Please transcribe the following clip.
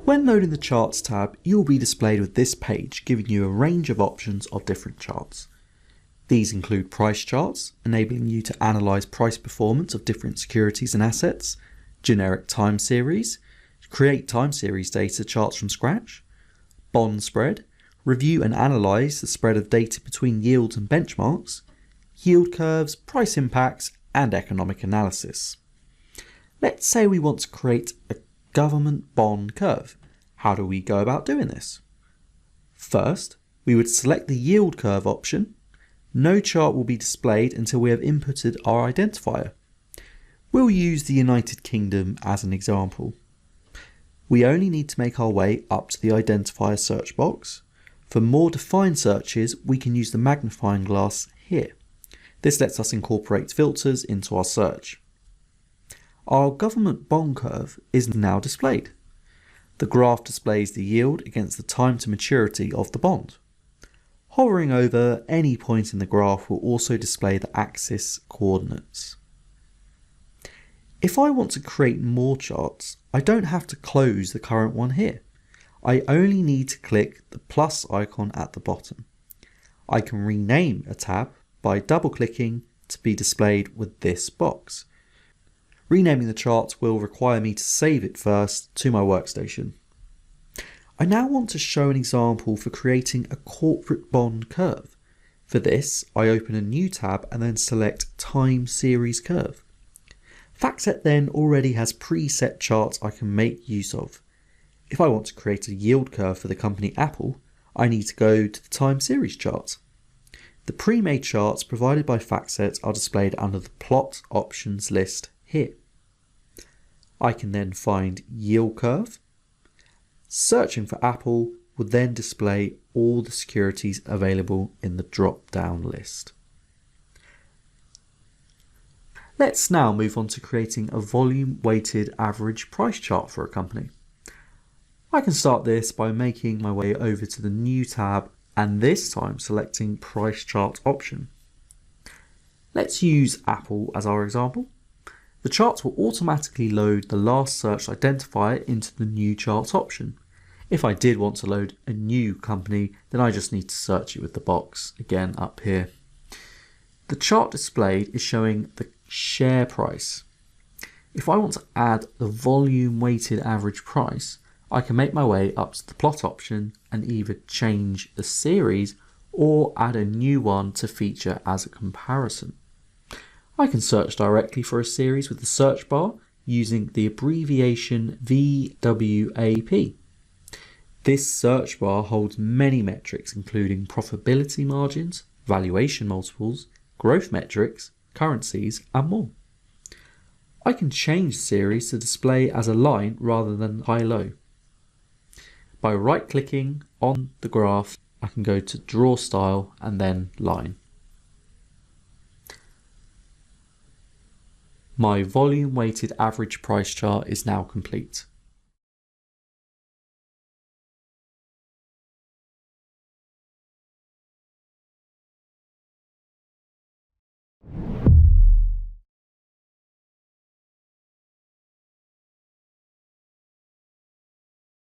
When loading the Charts tab, you will be displayed with this page giving you a range of options of different charts. These include price charts, enabling you to analyse price performance of different securities and assets, generic time series, create time series data charts from scratch, bond spread, review and analyse the spread of data between yields and benchmarks, yield curves, price impacts, and economic analysis. Let's say we want to create a government bond curve. How do we go about doing this? First, we would select the yield curve option. No chart will be displayed until we have inputted our identifier. We'll use the United Kingdom as an example. We only need to make our way up to the identifier search box. For more defined searches, we can use the magnifying glass here. This lets us incorporate filters into our search. Our government bond curve is now displayed. The graph displays the yield against the time to maturity of the bond. Hovering over any point in the graph will also display the axis coordinates. If I want to create more charts, I don't have to close the current one here. I only need to click the plus icon at the bottom. I can rename a tab by double-clicking to be displayed with this box. Renaming the chart will require me to save it first to my workstation. I now want to show an example for creating a corporate bond curve. For this, I open a new tab and then select Time Series Curve. FactSet then already has preset charts I can make use of. If I want to create a yield curve for the company Apple, I need to go to the Time Series chart. The pre-made charts provided by FactSet are displayed under the Plot Options list here. I can then find yield curve. Searching for Apple will then display all the securities available in the drop-down list. Let's now move on to creating a volume-weighted average price chart for a company. I can start this by making my way over to the new tab and this time selecting Price Chart option. Let's use Apple as our example. The charts will automatically load the last searched identifier into the new chart option. If I did want to load a new company, then I just need to search it with the box again up here. The chart displayed is showing the share price. If I want to add the volume weighted average price, I can make my way up to the plot option and either change the series or add a new one to feature as a comparison. I can search directly for a series with the search bar using the abbreviation VWAP. This search bar holds many metrics including profitability margins, valuation multiples, growth metrics, currencies and more. I can change the series to display as a line rather than high-low. By right-clicking on the graph, I can go to Draw Style and then Line. My volume-weighted average price chart is now complete.